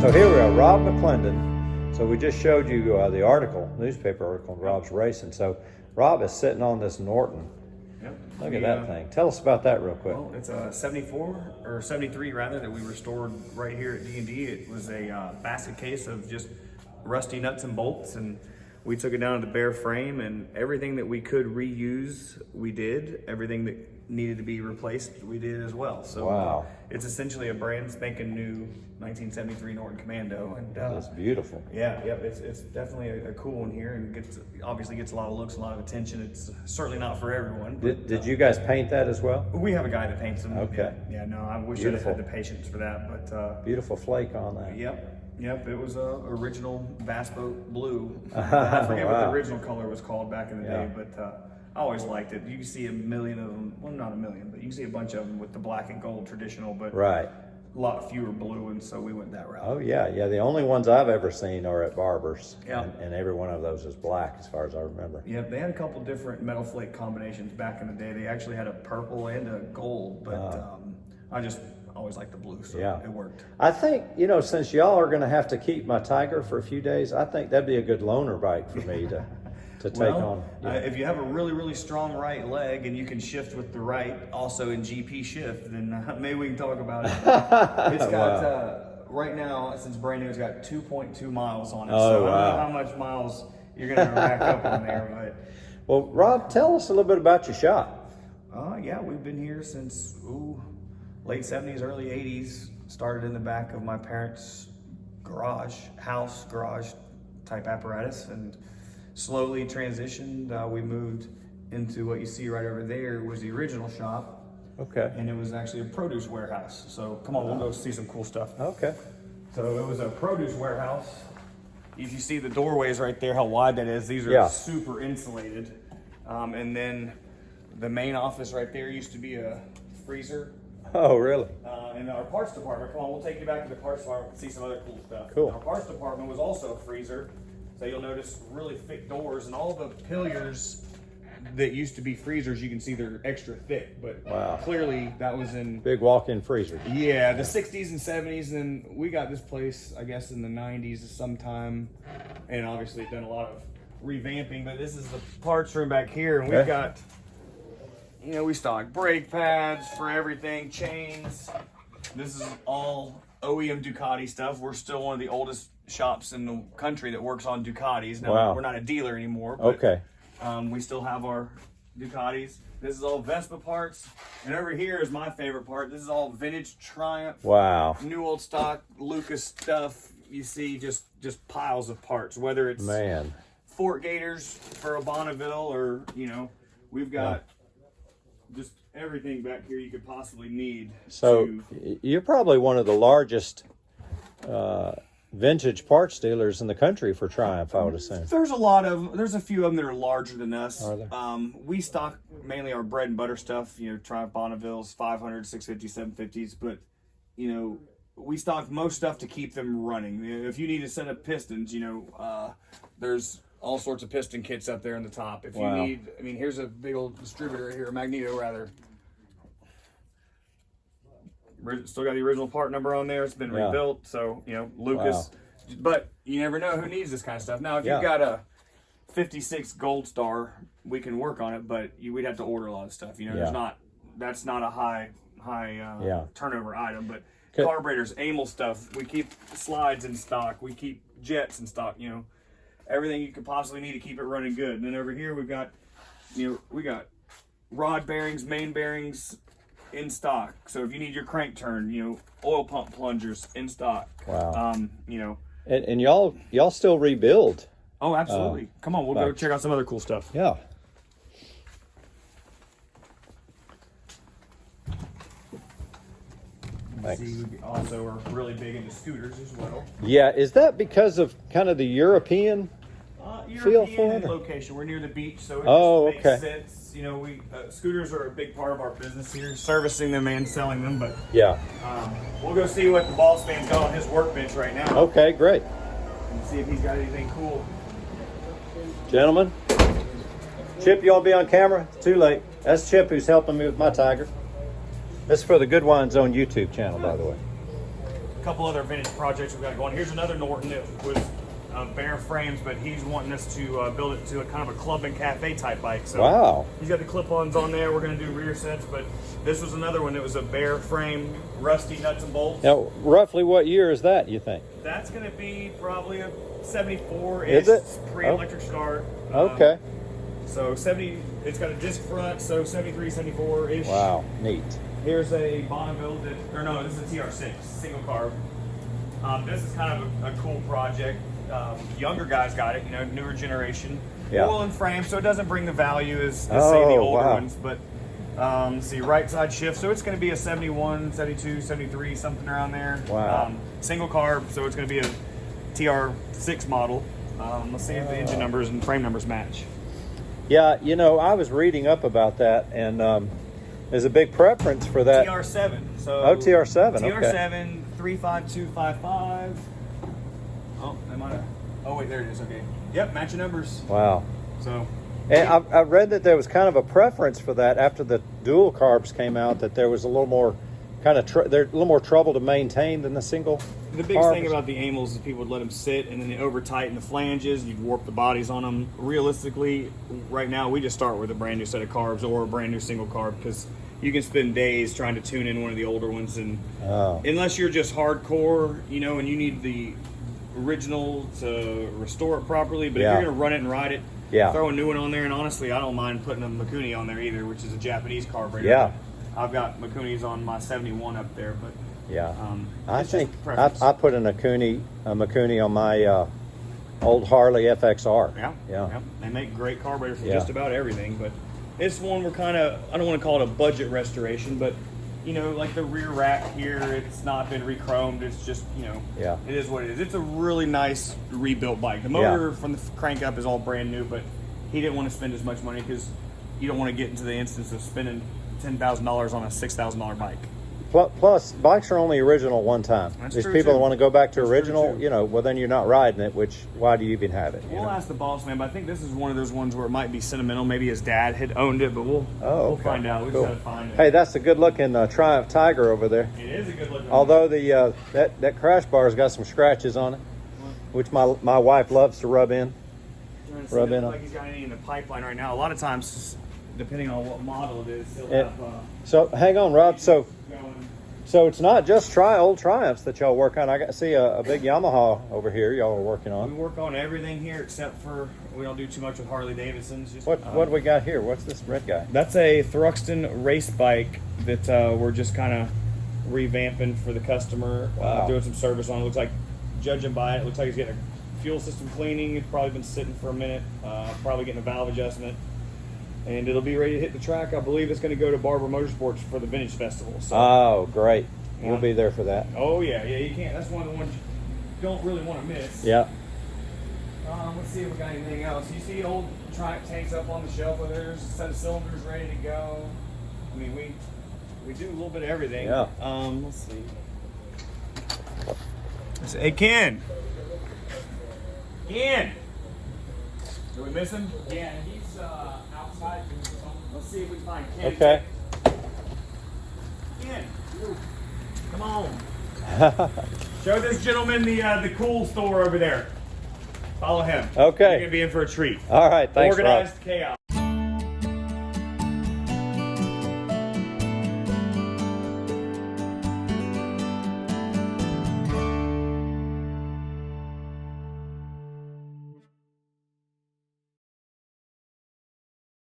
So here we are, Rob McClendon. So we just showed you the article, newspaper article on Rob's racing. So Rob is sitting on this Norton. Yep. Look at that thing. Tell us about that real quick. Well, it's a 74 or 73 rather that we restored right here at D&D. It was a basket case of just rusty nuts and bolts, and we took it down to the bare frame, and everything that we could reuse, we did. Everything that needed to be replaced, we did as well. So wow. It's essentially a brand spanking new 1973 Norton Commando, and that's beautiful. Yeah, it's definitely a cool one here, and obviously gets a lot of looks, a lot of attention. It's certainly not for everyone. But, did you guys paint that as well? We have a guy that paints them. Okay. Yeah, no, I wish I had the patience for that, but beautiful flake on that. Yep, it was a original Bass Boat Blue. I forget what the original color was called back in the day, but I always liked it. You can see a million of them, well, not a million, but you can see a bunch of them with the black and gold traditional, but right. A lot fewer blue, and so we went that route. Oh yeah. The only ones I've ever seen are at Barber's, yeah. and every one of those is black as far as I remember. Yeah, they had a couple different metal flake combinations back in the day. They actually had a purple and a gold, but I just always liked the blue, so it worked. I think, since y'all are going to have to keep my Tiger for a few days, I think that'd be a good loaner bike for me to take on. If you have a really, really strong right leg and you can shift with the right, also in GP shift, then maybe we can talk about it. It's got, right now, since brand new, it's got 2.2 miles on it. So I don't know how much miles you're going to rack up on there. But well, Rob, tell us a little bit about your shop. Yeah, we've been here since, late 70s, early 80s. Started in the back of my parents' house garage type apparatus, and slowly transitioned. We moved into what you see right over there was the original shop. Okay. And it was actually a produce warehouse. So come on, we'll go see some cool stuff. Okay. So it was a produce warehouse. If you see the doorways right there, how wide that is, these are super insulated. And then the main office right there used to be a freezer. Oh, really? In our parts department, come on, we'll take you back to the parts department and see some other cool stuff. Cool. Our parts department was also a freezer. So you'll notice really thick doors, and all the pillars that used to be freezers, you can see they're extra thick, but clearly that was in... Big walk-in freezer. Yeah, the 60s and 70s, and we got this place, I guess, in the 90s sometime, and obviously done a lot of revamping, but this is the parts room back here, and we've got, we stock brake pads for everything, chains. This is all OEM Ducati stuff. We're still one of the oldest shops in the country that works on Ducatis. Now, we're not a dealer anymore, but we still have our Ducatis. This is all Vespa parts, and over here is my favorite part. This is all vintage Triumph. Wow. New old stock Lucas stuff. You see just piles of parts, whether it's Fort Gators for a Bonneville, or we've got just everything back here you could possibly need. So you're probably one of the largest vintage parts dealers in the country for Triumph, I would assume. There's a few of them that are larger than us. Are there? We stock mainly our bread and butter stuff, Triumph Bonnevilles, 500, 650, 750s, but, we stock most stuff to keep them running. If you need a set of pistons, there's all sorts of piston kits up there in the top. If you need, here's a big old distributor here, a Magneto rather. Still got the original part number on there. It's been rebuilt, so Lucas. But you never know who needs this kind of stuff. Now, if you've got a 56 Gold Star, we can work on it, but we'd have to order a lot of stuff. That's not a high turnover item. But carburetors, AML stuff, we keep slides in stock. We keep jets in stock. Everything you could possibly need to keep it running good. And then over here we've got, we got rod bearings, main bearings in stock. So if you need your crank turn, oil pump plungers in stock. Wow. And y'all still rebuild. Oh, absolutely. Come on, we'll go check out some other cool stuff. Yeah. Thanks. See, we also are really big into scooters as well. Yeah, is that because of kind of the European feel for it? Location. We're near the beach, so it just makes sense. Scooters are a big part of our business here, servicing them and selling them. But we'll go see what the boss man's got on his workbench right now. Okay, great. And see if he's got anything cool. Gentlemen, Chip, you all be on camera? It's too late. That's Chip who's helping me with my Tiger. This is for the Good Wines on YouTube channel, by the way. a couple other vintage projects we've got going. Here's another Norton that was bare frames, but he's wanting us to build it to a kind of a club and cafe type bike. So wow. He's got the clip-ons on there. We're going to do rear sets, but this was another one that was a bare frame, rusty nuts and bolts. Now, roughly what year is that, you think? That's going to be probably a 74-ish. Is it? Pre-electric start. Okay. So 70, it's got a disc front, so 73, 74-ish. Wow, neat. Here's a Bonneville, or no, this is a TR6, single carb. This is kind of a cool project. Younger guys got it, you know, newer generation. Yeah. Oil and frame, so it doesn't bring the value as say the older ones. But see, right side shift, so it's going to be a 71, 72, 73, something around there. Wow. Single carb, so it's going to be a TR6 model. Let's see if the engine numbers and frame numbers match. Yeah, you know, I was reading up about that, and there's a big preference for that. TR7. So TR7. TR7, okay. 35255. Oh, they might have. Oh wait, there it is. Okay. Yep, matching numbers. Wow. So. And I read that there was kind of a preference for that after the dual carbs came out. That there was a little more kind of they're a little more trouble to maintain than the single. The big thing about the Amels is people would let them sit and then they over tighten the flanges. You'd warp the bodies on them. Realistically, right now we just start with a brand new set of carbs or a brand new single carb because you can spend days trying to tune in one of the older ones, and unless you're just hardcore, you know, and you need the original to restore it properly. But if you're gonna run it and ride it, throw a new one on there. And honestly, I don't mind putting a Mikuni on there either, which is a Japanese carburetor. Yeah. I've got Mikunis on my 71 up there, but I think I put a Mikuni on my old Harley FXR. Yeah. They make great carburetors for just about everything, but this one we're kind of, I don't want to call it a budget restoration, but you know, like the rear rack here, it's not been re-chromed. It's just, you know, it is what it is. It's a really nice rebuilt bike. The motor from the crank up is all brand new, but he didn't want to spend as much money because you don't want to get into the instance of spending $10,000 on a $6,000 bike. Plus, bikes are only original one time. That's There's true people too. that want to go back to That's original, true too. you know, well then you're not riding it, which, why do you even have it? We'll ask the boss man, but I think this is one of those ones where it might be sentimental. Maybe his dad had owned it, but we'll find out. We just gotta find it. Hey, that's a good looking Triumph Tiger over there. It is a good looking Although the that crash bar's got some scratches on it, which my wife loves to rub in. Rub in. Like he's got any in the pipeline right now. A lot of times, depending on what model it is, he'll have. So hang on, Rob. So it's not just old Triumphs that y'all work on. I see a big Yamaha over here y'all are working on. We work on everything here except for we don't do too much with Harley Davidsons. Just, what do we got here? What's this red guy? That's a Thruxton race bike that we're just kind of revamping for the customer. Doing some service on. It looks like, judging by it, looks like he's getting a fuel system cleaning. It's probably been sitting for a minute. Probably getting a valve adjustment. And it'll be ready to hit the track. I believe it's going to go to Barber Motorsports for the Vintage Festival. So, oh, great. We'll be there for that. Oh, yeah, you can't. That's one of the ones you don't really want to miss. Yeah. Let's see if we got anything else. You see old Triumph tanks up on the shelf where there's a set of cylinders ready to go. I mean, we do a little bit of everything. Yeah. Let's see. Hey, Ken. Ken. Did we miss him? Yeah, he's outside doing something. Let's see if we can find Ken. Okay. Ken, come on. Show this gentleman the cool store over there. Follow him. Okay. You're gonna be in for a treat. All right. Thanks, Organized Rob. chaos.